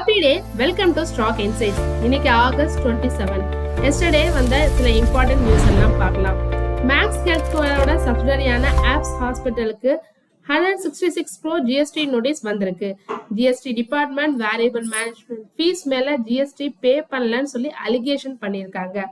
Happy day, welcome to stock insights. இன்னைக்கு August 27. Yesterday வந்த சில இம்பார்ட்டன்ட் நியூஸ் எல்லாம் பார்க்கலாம். மேக்ஸ் ஹெல்த்கேரோட சப்சிடரியான ஆப்ஸ் ஹாஸ்பிட்டலுக்கு 166 crore ஜிஎஸ்டி நோட்டீஸ் வந்திருக்கு. GST department variable management fees மேல ஜிஎஸ்டி பே பண்ணலன்னு சொல்லி அலிகேஷன் பண்ணியிருக்காங்க.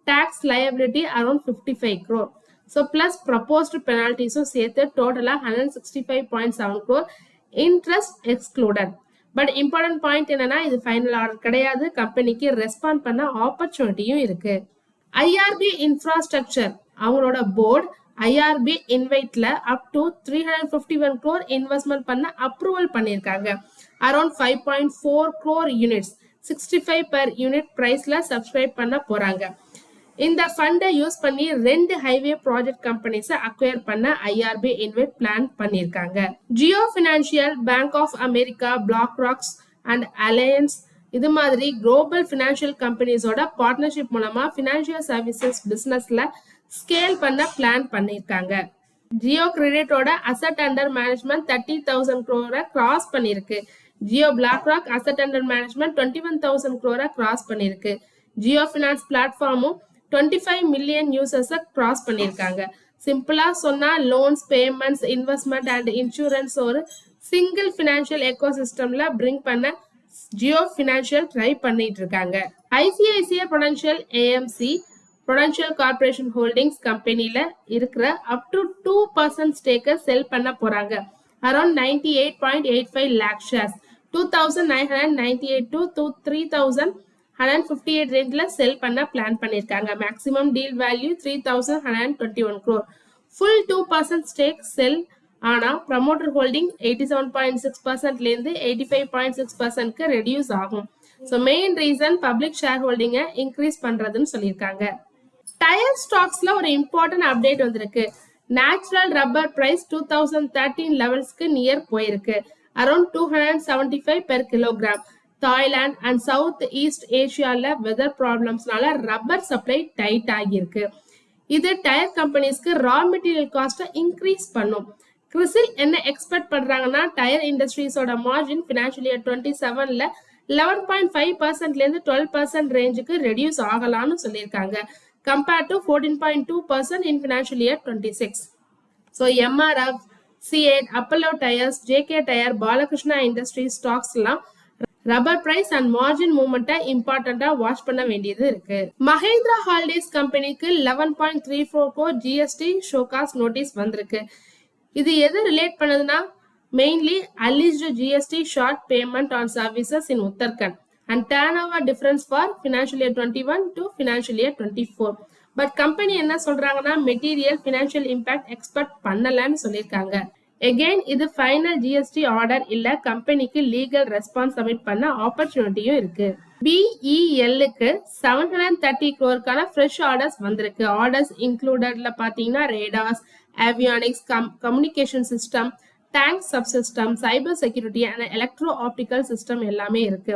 Tax liability around 55 crore. So plus proposed பெனால்டிஸும் சேர்த்து டோட்டலா 165.7 crore interest excluded. But important point என்னன்னா, இது ஃபைனல் ஆர்டர் கிடையாது. கம்பெனிக்கு ரெஸ்பாண்ட் பண்ண ஆப்பர்ச்சுனிட்டியும் இருக்கு. ஐஆர்பி இன்ஃப்ராஸ்ட்ரக்சர் அவங்களோட போர்டு ஐஆர்பி இன்வைட்ல அப் டு 351 crore இன்வெஸ்ட்மெண்ட் பண்ண அப்ரூவல் பண்ணியிருக்காங்க. Around 5.4 crore units 65 per unit பிரைஸ்ல சப்ஸ்கிரைப் பண்ண போறாங்க. இந்த ஃபண்டை யூஸ் பண்ணி 2 ஹைவே ப்ராஜெக்ட் கம்பெனிஸை அக்வயர் பண்ண ஐஆர்பி இன்வைட் பிளான் பண்ணியிருக்காங்க. Jio Financial, Bank of America, Black Rocks and Allianz இது மாதிரி குளோபல் பினான்சியல் கம்பெனிஸோட பார்ட்னர்ஷிப் மூலமா பினான்சியல் சர்வீசஸ் பிசினஸ்ல ஸ்கேல் பண்ண பிளான் பண்ணியிருக்காங்க. ஜியோ கிரெடிட்டோட asset under management 30,000 crore cross பண்ணிருக்கு. Jio BlackRock asset under management 21,000 crore cross பண்ணிருக்கு. ஜியோ பினான்ஸ் பிளாட்ஃபார்மும் 25 மில்லியன் யூசர்ஸை கிராஸ் பண்ணியிருக்காங்க. சிம்பிளா சொன்னா loans, payments, investment and insurance ஒரு சிங்கிள் பினான்சியல் எக்கோசிஸ்டம்ல பிரிங் பண்ண ஜியோ பினான்சியல் ட்ரை பண்ணிட்டு இருக்காங்க. ICICI Prudential AMC Prudential Corporation Holdings கம்பெனில இருக்கிற அப் டு 2% ஸ்டேக்கை செல் பண்ண போறாங்க. அரௌண்ட் 98.85 lakh ஷேர்ஸ் 2,998 to 3,158 ரேஞ்சில் செல் பண்ண பிளான் பண்ணியிருக்காங்க. Maximum deal value 3,121 crore. Full 2% stake sell ஆனா ப்ரமோட்டர் ஹோல்டிங் 87.6%லேருந்து 85.6%க்கு ரெடியூஸ் ஆகும். So main reason public share ஹோல்டிங்கை இன்க்ரீஸ் பண்றதுன்னு சொல்லியிருக்காங்க. டயர் ஸ்டாக்ஸ்ல ஒரு இம்பார்ட்டன்ட் அப்டேட் வந்திருக்கு. நேச்சுரல் ரப்பர் பிரைஸ் 2013 லெவல்ஸ்க்கு நியர் போயிருக்கு. Around 275 per kilogram. Thailand and South East ஏஷியால வெதர் ப்ராப்ளம்ஸ்னால ரப்பர் சப்ளை டைட் ஆகியிருக்கு. இது டயர் கம்பெனிஸ்க்கு ரா மெட்டீரியல் காஸ்ட்டை இன்க்ரீஸ் பண்ணும். கிறிசில் என்ன எக்ஸ்பெக்ட் பண்றாங்கன்னா, டயர் இண்டஸ்ட்ரீஸோட மார்ஜின் ஃபினான்ஷியல் இயர் 27ல 11.5%லேருந்து 12% ரேஞ்சுக்கு ரெடியூஸ் ஆகலாம்னு சொல்லியிருக்காங்க. Compared to 14.2% in financial year 26. So MRF, C8, Apollo Tyres, JK Tyre, Balakrishna Industries stocks எல்லாம் ரப்பர் பிரைஸ் அண்ட் மார்ஜின் மூவ்மெண்ட்டை இம்பார்ட்டண்டா வாட்ச் பண்ண வேண்டியது இருக்கு. மஹேந்திரா ஹாலிடேஸ் கம்பெனிக்கு 11.34 crore ஜிஎஸ்டி ஷோகாஸ் நோட்டீஸ் வந்திருக்கு. இது எது ரிலேட் பண்ணுதுன்னா, mainly alleged GST short payment on services in Uttarakhand and turnover difference for financial year 21 to financial year 24. But company என்ன சொல்றாங்கன்னா, மெட்டீரியல் ஃபினான்ஷியல் இம்பாக்ட் எக்ஸ்பெக்ட் பண்ணலன்னு சொல்லியிருக்காங்க. எகெயின் இது ஃபைனல் ஜிஎஸ்டி ஆர்டர் இல்ல, கம்பெனிக்கு லீகல் ரெஸ்பான்ஸ் சப்மிட் பண்ண ஆப்பர்ச்சுனிட்டியும் இருக்கு. பிஇஎல்லுக்கு 730 crore ஃப்ரெஷ் ஆர்டர்ஸ் வந்திருக்கு. ஆர்டர்ஸ் இன்க்ளூடட்ல பாத்தீங்கன்னா radars, avionics, communication system, tank subsystem, cyber security and electro optical system எல்லாமே இருக்கு.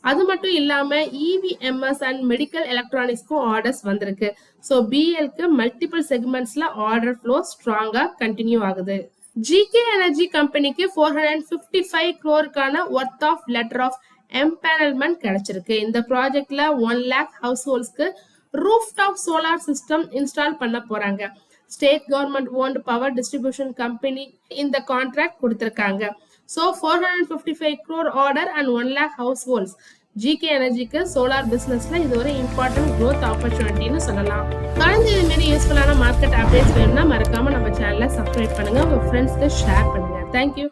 அது மட்டும் இல்லாம இவிஎம்எஸ் அண்ட் மெடிக்கல் எலக்ட்ரானிக்ஸ்க்கும் ஆர்டர்ஸ் வந்திருக்கு. ஸோ பிஎல்க்கு மல்டிபிள் செக்மெண்ட்ஸ்ல ஆர்டர் ஃப்ளோ ஸ்ட்ராங்கா கண்டினியூ ஆகுது. ஜிகே எனர்ஜி கம்பெனிக்கு 455 crore worth of letter of empanelment கிடைச்சிருக்கு. இந்த ப்ராஜெக்ட்ல 1 lakh ஹவுஸ் ஹோல்ட்ஸ்க்கு roof top solar system install பண்ண போறாங்க. State government owned power distribution company இந்த கான்ட்ராக்ட் கொடுத்திருக்காங்க. So 455 crore order and 1 lakh households. GK எனர்ஜிக்கு சோலார் பிசினஸ்ல இது ஒரு இம்பார்ட்டன்ட் growth ஆப்பர்ச்சுனிட்டின்னு சொல்லலாம். தொடர்ந்து இது மாதிரி யூஸ்ஃபுல்லான மார்க்கெட் அப்டேட்ஸ் வேணும்னா மறக்காம நம்ம சேனலை சப்ஸ்கிரைப் பண்ணுங்க, உங்க ஃப்ரெண்ட்ஸ்க்கு ஷேர் பண்ணுங்க. தேங்க்யூ.